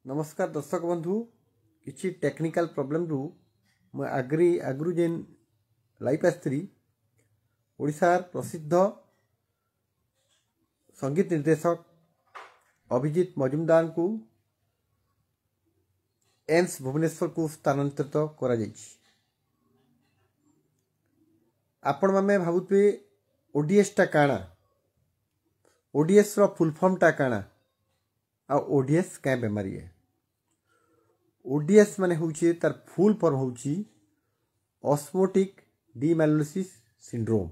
नमस्कार दर्शक बंधु किसी टेक्निकल प्रॉब्लम रु आगु जेन लाइफ आसती ओडिशार प्रसिद्ध संगीत निर्देशक अभिजीत मजुमदार को एम्स भुवनेश्वर को स्थानांतरित करा जायछि। आपण माने भाबुथे ओडीएस टा काना ओडीएस रो फुल फॉर्म टा काना आ ओडीएस क्या बेमारी है। ओडीएस माने होउछि तार फुल फॉर्म होउछि osmotic demyelination syndrome.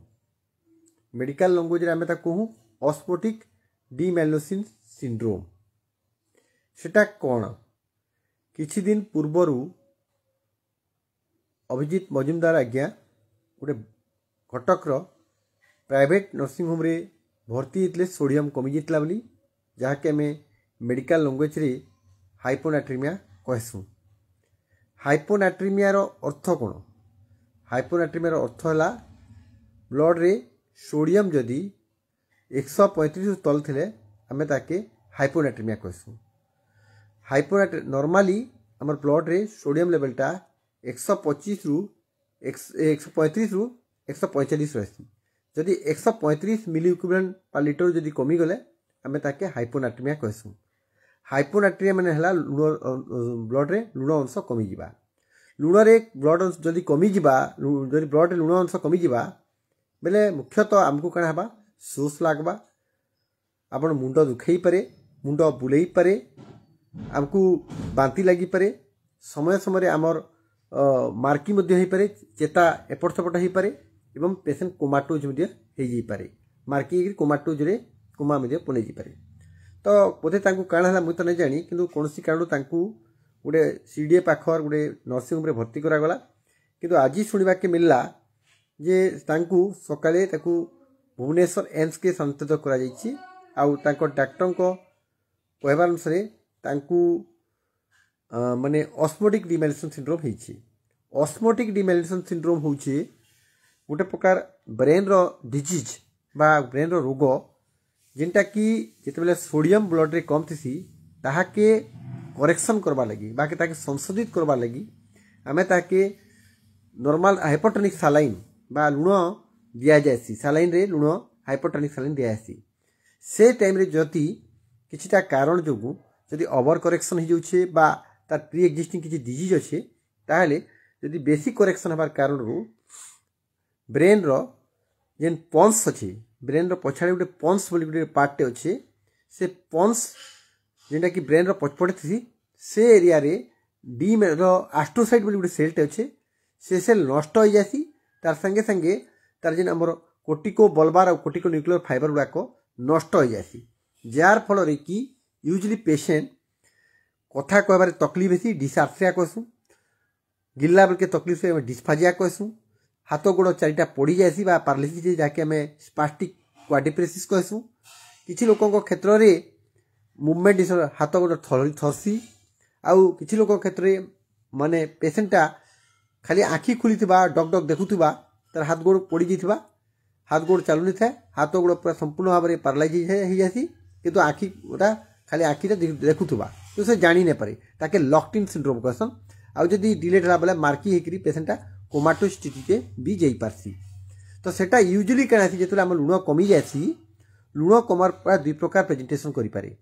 Medical language रे आमे ता कहू ऑस्मोटिक डीमाइलिनोसिस सिंड्रोम। सेटा कोन किछि दिन पूर्वरु अभिजीत मजुमदार आज्ञा गोटे कटक प्राइवेट नर्सिंग होम रे भर्ती होते सोडियम कमी जाता बोली जहाँकि आम मेडिकल लैंग्वेज रे हाइपोनाट्रिमिया कहसु। हाइपोनाट्रिमिया रो अर्थ कौन? हाइपोनाट्रिमिया रो अर्थ है ब्लड रे सोडियम जदि 135 तल थे आम ताके हाइपोनाट्रिमिया कहसु। नॉर्मली आम ब्लड रे सोडियम लेवलटा 125 रु 135 रु 145 रही। जदि 135 मिली इक्विवेलेंट पर लिटर जदि कमी गले आम ताके हाइपोनाट्रिमिया कहसु। हाइपोनाट्रिमिया माने हला ब्लड रे लुण अंश कमी जिबा। लुण रे ब्लड अंश जदि कमी जिबा जदि ब्लड रे लुण अंश कमी जिबा बेले मुख्यतः आमको काना हबा शोष लागबा, आपण मुंड दुखई पारे, मुंड बुलेई पारे, आमको बांती लगी पारे, समय समय आमर मार्की मध्य होई पारे, चेता एपट सेपट होई पारे एवं पेशेंट कोमाटोज मध्य होई जी पारे, मार्की कोमाटोज रे कोमा मध्य पले जी पारे। तो बोधे तांकु काण हला मुई तो नहीं जानी किंतु कोनसी कारण तांकु गोटे सीडीए पाखर गोटे नर्सिंग होम रे भर्ती करा गला। किंतु आज सुनिबा के मिलला जे तांकु सकाले ताकु भुवनेश्वर एम्स के स्थानांतरित करा जायछि। आउ तांको डॉक्टर को कहबा अनुसार तांकु माने ऑस्मोटिक डीमाइलिनेशन सिंड्रोम होइछि। ऑस्मोटिक डीमाइलिनेशन सिंड्रोम होउछि गोटे प्रकार ब्रेन रो डिजीज बा ब्रेन रो रोग जिनटा कि जितेबाला सोडियम ब्लड रे कम थी ताहाके करेक्शन करवा लगी बाकी ताके संशोधित करवा लगी आमे ताके नॉर्मल हाइपोटोनिक सलाइन बा लुण दिया जायसी। सलाइन रे लुण हाइपोटोनिक सलाइन दिया जायसी। से टाइम रे जति किछिटा कारण जोगु जदि ओवर करेक्शन हो जाउछे बा तार प्री एक्जिस्टिंग किछि डिजीज अछि ताहले जदि बेसी करेक्शन हबार कारण रो ब्रेन रो जेन पॉन्स अछि ब्रेन रो पछाड़े गोटे पॉन्स बोली गोटे पार्ट अच्छे से पॉन्स जेनटा कि ब्रेन रो पछपटे थी से एरिया रे डी रो एस्ट्रोसाइट बोली गोटे सेलटे अच्छे से सेल नष्ट हो जासी। तार संगे संगे तार जेन हमर कोर्टिको बल्बार और कोर्टिको न्यूक्लियर फाइबर गुड़ाक नष्ट हो जासी। जार फल रे कि यूजुअली पेशेंट कथा कहबार तकलीफ हेसी डिसआर्थ्रिया कहसु, गिल्ला बेल के तकलीफ से डिस्फाजिया कहसु, हाथ गोड़ चारिटा पड़ी जाएसी बा पारालिसिस जाके आम स्पास्टिक क्वाड्रिप्लेसिस कहसु। किछि लोकों क्षेत्र रे मूवमेंट डिसऑर्डर हाथ गोड़ थरसी आउ किछि लोकों क्षेत्र रे माने पेशेंटा खाली आखि खुली डक डक देखुवा तार हाथ गोड़ पड़ी जाइथिबा, हाथ गोड़ चालुनी थाए, हाथ गोड़ पूरा संपूर्ण भाव में पारालाइज हो जासी किंतु आखि गोटा खाली आखि देखुवा तो से जानी नहीं पारे ताके लॉक्ड इन सिंड्रोम कहसन। आउ जदि डिलेट होला बेले मार्की हेकरी पेशेंटा कोमाटो स्थिति भी जाई पारसी। तो सेटा यूजुअली कहना थी जेतले हम लुण कमी जासी लुण कमार प्राय दुई प्रकार प्रेजेंटेशन करि पारे।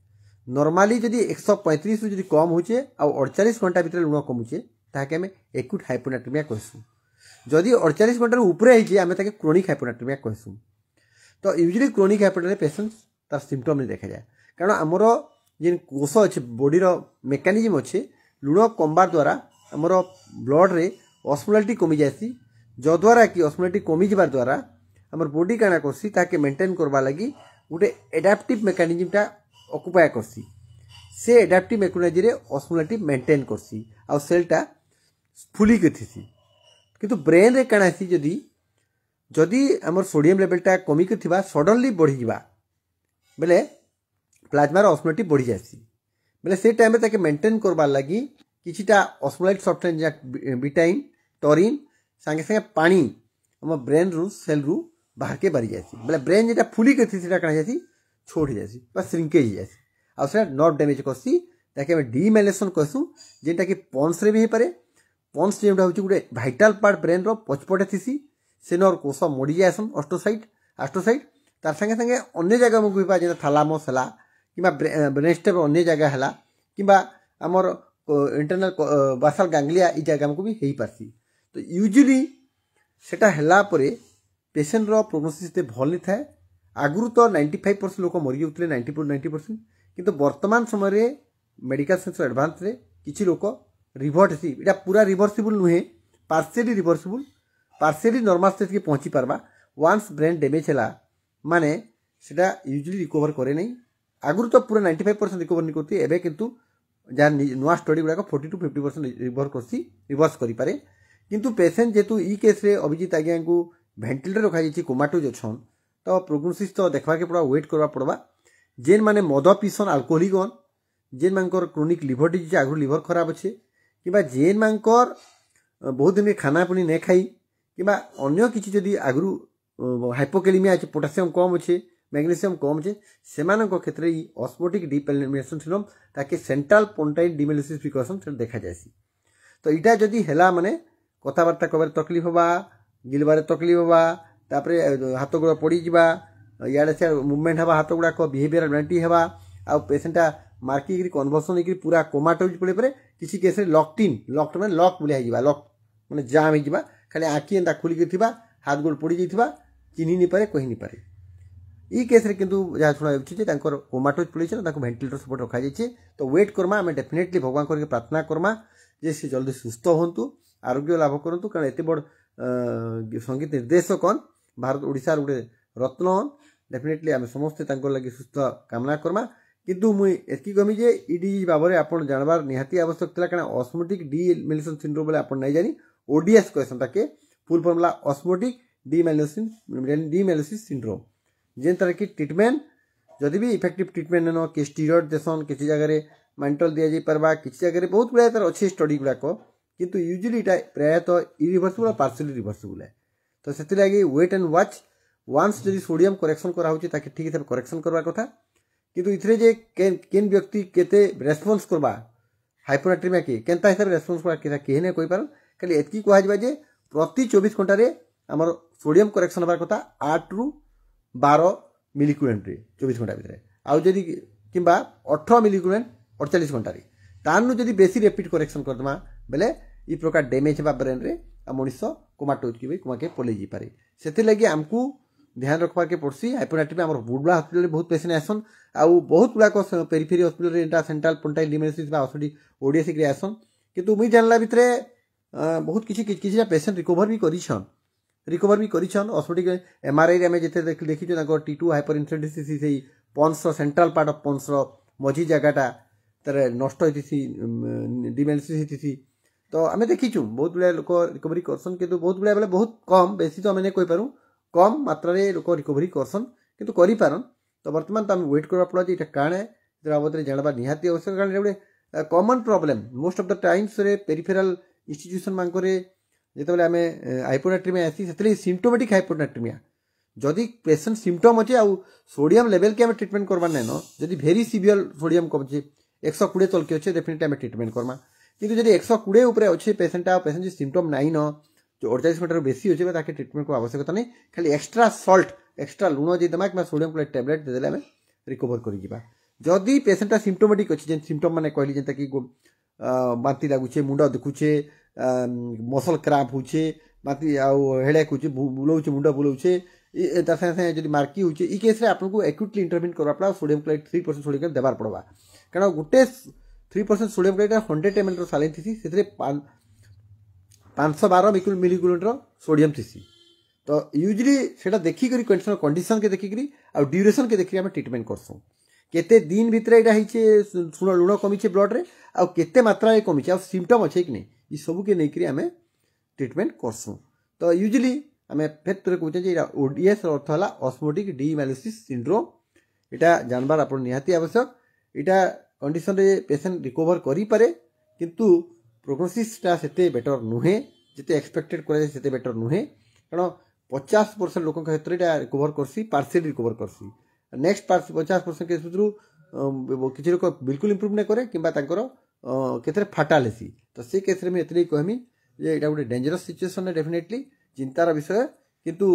नॉर्मली जदि 135 रु जदि कम होचे आ 48 घंटा भीतर लुण कमुचे ताके हम एक्यूट हाइपोनाट्रिमिया कहसु। जदि 48 घंटा ऊपर आइजे आमे ताके क्रोनिक हाइपोनाट्रिमिया कहसु। तो यूजुअली क्रोनिक हाइपोनाट्रिमिया पेशेंट तार सिम्पटम नहीं देखा जाए कारण आमर जेन कोष अच्छे बॉडी रो मेकानिज्म अच्छे लुण कमबार द्वारा आमर ब्लड रे ऑस्मोलारिटी कमी जासी जद्वारा कि ऑस्मोलारिटी कमी जबार द्वारा आमर बॉडी काना करसी ताके मेंटेन करबा लगी गोटे एडाप्टिव मेकानिज्म टा ऑक्युपाय करसी। से एडाप्टिव मेकानिज्म रे ऑस्मोलारिटी मेंटेन करसी आ सेलटा फुली गथिसी। किंतु ब्रेन रे काना सी जदी जदी आमर सोडियम लेवलटा कमी कथिबा सडनली बढ़ी जिबा बेले प्लाज्मा रो ऑस्मोलारिटी बढ़ी जासी बेले से टाइम रे ताके मेंटेन करबा लगी किछिटा ऑस्मोलाइट सॉफ्टवेयर जा विटामिन टॉरिन संगे संगे पानी हम ब्रेन रु सेल रु बाहर के बारी जासी बेले ब्रेन जेटा फुली के थी सेटा कना जासी छोड़ जासी बस श्रिंकेज जासी आ से नर्व डैमेज करसी ताकि आम डिमाइलेसन कहसूँ जेनटा कि पन्स भी हो पारे। पन्स जो हूँ गोटे भाइटाल पार्ट ब्रेन पछपटे थी सेनर कोष मड़ी जाएसन आस्ट्रोसाइट तार संगे संगे अन्य जगह आमको होगा जेना थालामस है कि ब्रेन स्टेम अन्य जगह है कि आमर इंटरनल बासाल गांग्लिया ये जगह आमको भी हो पार्सी। तो यूजुअली सेटा हला परे पेसेंट रो प्रोग्नोसिस ते भल नहीं थाए। आगुरी तो 95% लोक मरी जाते 90% किंतु वर्तमान समय मेडिकल साइंस एडवांस रे किछि लोक रिभर्ट सी इटा पूरा रिभर्सिबल नुहे partially reversible partially normal stage के पहुंची पारबा। वन्स ब्रेन डैमेज है माने सेटा यूजुअली रिकवर करे नहीं। आगुरी तो पूरा 95% रिकवर नहीं करती एबे किंतु जहाँ नुआ स्टडी गुड़ाक 40 to 50% रिवर्स करें। किंतु पेसेंट जेतु ई केस रे अभिजीत आज्ञा को भेंटिलेटर रखा जाइए कोमाटोज अच्छन तो प्रोग्नोसिस तो देखा के पड़ा वेट करवा पड़वा। जेन माने मद पीसन आल्कोहोलिकन जेन मानकर क्रोनिक लिवर डिजीज आगु लिवर खराब अच्छे कि जेन मानकर बहुत दिन खाना पुनी नहीं खाई कि अन्य किसी जदि आगु हाइपोकेलेमिया अच्छे पोटासियम कम अच्छे मैग्नेशियम कम अच्छे से क्षेत्र में ऑस्मोटिक डिमाइलिनेशन सिंड्रोम ताकि सेंट्रल पोंटाइन डिमाइलिसिस प्रिकॉशन से देखा जाए। तो इटा जदि हैला माने कथबार्ता कबार तकलीफ होबा गिलबार तकलीफ होबा तापरे हाथ गोड़ पड़ी जावा इे से मुवमेंट हवा हाथ गुड़ाक बिहेवियर ब्लांटी हवा आ पेसेंटा मार्की कन्वर्सन होकर पूरा कोमाटोज पड़े पड़े किसी केस लॉक्ड मैंने लॉक बुलिया जावा लॉक मैंने जाम हो खाली आखि एंता खोलिक हाथ गोड़ पड़ी जाइए चिन्ह नहीं पारे कही नहीं पारे। ई केस रे किंतु जहाँ शुणा कोमाटोज पड़े भेंटिलेटर सपोर्ट रखा जाइए। तो वेट करमा आम डेफिनेटली भगवान करके प्रार्थना करमा जे सी जल्दी सुस्थ हूँ आरोग्य लाभ करूँ कारण एत बड़ संगीत निर्देशक हन भारत ओडिशार गोटे रत्न हन डेफिनेटली आम समस्ते लगे सुस्थ कामना करमा। किंतु मुई एतकी कमी जे ई डिजीज बाबद आपन जानबार निहाती आवश्यक था कारण ऑस्मोटिक डिमाइलिनेशन सिंड्रोम बोले आपन नहीं जानी ओडीएस कहसन ताके फुल फॉर्मुला ऑस्मोटिक डिमाइलिसिस सिंड्रोम जेन तरह की ट्रीटमेंट जदि भी इफेक्टिव ट्रीटमेंट न कि स्टीरॉयड देसन किसी जगह मेंटल दिया जाई परबा किसी जगह बहुत गुड़ा तार अच्छे स्टडी गुड़ाक किंतु यूजुअली इटा प्रायतः इरिवर्सिबल पार्शियली रिवर्सिबल है। तो से लगी वेट एंड वॉच वन्स जदि सोडियम करेक्शन कराऊँ ठीक हिसाब से करेक्शन करवा कथा किंतु इथरे जे केन व्यक्ति केते रेस्पॉन्स करबा हाइपोनाट्रिमिया के केनता हिसाब से रेस्पॉन्स करबा कहीं नहीं कहि पारन खाली एतकी कहा जे प्रति 24 घंटा रे हमर सोडियम करेक्शन होबार कथा 8 ରୁ 12 मिलिक्यूरेंट रे 24 घंटा भितर आउ जदि किंबा 18 मिलिक्यूरेंट 48 घंटा रे तानु जदि बेसी रैपिड करेक्शन करदमा बेले ई प्रकार डैमेज बा ब्रेन रे आ मनुष्य कोमाटोज की भी कोमा के पले जी पारे। सेते लगी हमकू ध्यान रखवा के पड़सी। हाइपोनाट्रिमिया हमर बुडला हॉस्पिटल बहुत पेशेंट आसन आउ बहुत गुड़ा पेरिफेरी हॉस्पिटल रे एटा सेंट्रल पोंटाइल डिमाइलिसिस बा ओसडी ओडीएस के आसन किंतु मुई जानला भितरे बहुत किसी पेशेंट रिकवर भी करिछन ऑस्मोटिक एमआरआई रे हमें जेते देखि जो T2 हाइपर इंसेंसिटिविटी से pons central part of pons मझी जगहटा तारे नष्ट होती डिमाइलिसिस होती। तो आम देखीचु बहुत गुड़ा लोक रिकवरी करसन किंतु बहुत गुड़ा बेले बहुत कम बेसी तो आम नहीं कहि पारू कम मात्रा रे लोक रिकवरी करसन किंतु करि पारन। तो वर्तमान तो आम वेट करबा पड़ा जे काण है बाबद जानवा निहाती आवश्यक कारण गोटे common problem most of the times रे पेरिफेरल इंस्टीट्यूशन मानकरे जिते आम हाइपोनाट्रिमिया आसी से सिम्टोमेटिक हाइपोनाट्रिमिया जदि पेशेंट सिम्टम अच्छे आउ सोडियम लेवल के आम ट्रीटमेंट करवार नाइन जदि भेरी सीवियर सोडियम कम अच्छे 120 तल के अच्छे डेफिनेटली आम ट्रीटमेंट करमा किंतु जदि 120 उपरे अच्छे पेशेंट पेशेंट सिम्टम नाइन जो 48 घंटा बेसी अच्छे ताके ट्रीटमेंट को आवश्यकता नहीं खाली एक्सट्रा सल्ट एक्सट्रा लुण जे देमा कि सोडियम क्लोराइड टैबलेट देदेले आम रिकवर कर जदि पेशेंटा सिम्टोमेटिक अच्छे जेन सिम्टम मैंने कहली जेनता कि बांती लगुचे मुंड दुखुचे मसल क्रैम्प होचे बांती आउ हेडेक होचे बुलाउचे मुंड बुलाउचे तार संगे जब मार्की होचे ई केस रे आपको एक्यूटली इंटरवेन करवा पड़ा सोडियम क्लोराइड 3% सोडियम क्लोराइड देवार पड़वा कारण गोटे 3% सोडियम क्लोराइड 100 ml सालाइन थी से 512 मिलीग्राम सोडियम थी। तो यूजुअली सेटा देखिक कंडीशन के देखिक आ ड्यूरेशन के देखिक आम ट्रीटमेंट करसुँ केते दिन भितर यहाँ लुण कमी ब्लड रे आउ केते मात्रा कमी आ सिम्टम अच्छे कि नहीं ये सब के नहीं आम ट्रीटमेंट करसुँ। तो यूजुअली आम फेर थोड़े कहते ओडीएस अर्थ है ऑस्मोटिक डिमाइलिसिस सिंड्रोम यहाँ जानबार आप निहाती आवश्यक। यहाँ कंडीशन रे पेशेंट रिकवर करें किंतु प्रोग्नोसिसटा से बेटर नुहे जिते एक्सपेक्टेड करते बेटर नुहे कारण 50% लोक क्षेत्र में रिकवर करसी पार्शियली रिकवर करसी नेक्स्ट 50% केस भितर किसी लोक बिल्कुल इम्प्रूव नहीं करे कि केते फाटाल हेसी तो से केस में एतरे कहमी जे एटा गोटे डेंजरस सिचुएशन डेफिनेटली चिंतार विषय किंतु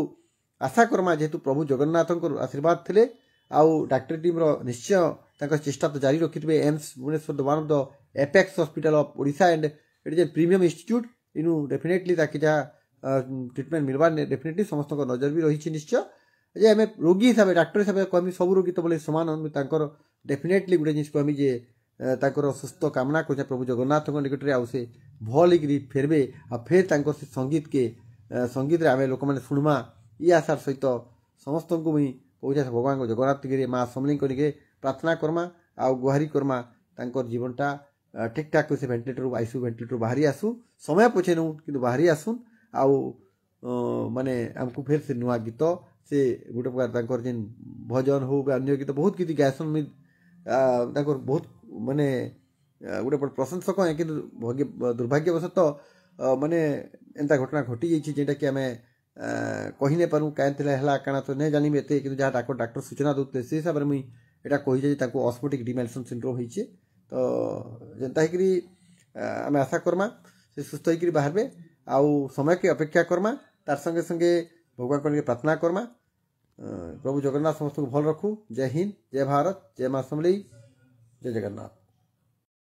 आशा करमा जेहेतु प्रभु जगन्नाथ आशीर्वाद थे आउ डाक्टर टीम निश्चय चेष्टा तो जारी रखिथे AIIMS Bhubaneswar one of the apex hospital of Odisha and it is a premium institute इनु डेफिनेटली ताकि जहाँ ट्रिटमेंट मिलवा डेफिनेटली समस्त नजर भी रही निश्चय जे आम रोगी हिसाब से डाक्टर हिसाब से कहमी सब रोगी तो बोले सामान डेफिनेटली गोटे जिन कहमी जे सुस्थ कामना कर प्रभु जगन्नाथ निकट में आसे भल हो फेरबे आ फिर से संगीत आम लोक मैंने शुणमा ये आशार सहित समस्त को मुझे कहे भगवान जगन्नाथ गिरी माँ समली के प्रार्थना करमा आ गुहारी करमा जीवनटा ठीक ठाक से भेंटिलेटर आईसीयू भेंटिलेटर बाहरी आसू समय पछे नू कि बाहरी आसुन आउ माने आमको फिर से नुआ गीत से गोटे प्रकार जेन भजन हो अन्य गीत बहुत गीत गायसन बहुत माने गोटे प्रशंसक है कि दुर्भाग्यवशतः माने एंता घटना घटी जाइए जेटा कि आम कही नहीं पारू क्या काना तो नहीं जानी एत कि जहाँ डाक्टर सूचना दूसरे से हिसाब से मुझे यहाँ कही ऑस्मोटिक डिमेंशन सिंड्रोम होइए तो जेनता आम आशा करमा से सुस्थ होकर बाहर आउ समय के अपेक्षा करमा तार संगे संगे भगवान को प्रार्थना करमा प्रभु जगन्नाथ समस्त को भल रखू। जय हिंद, जय भारत, जय माँ समलेई, जय जगन्नाथ।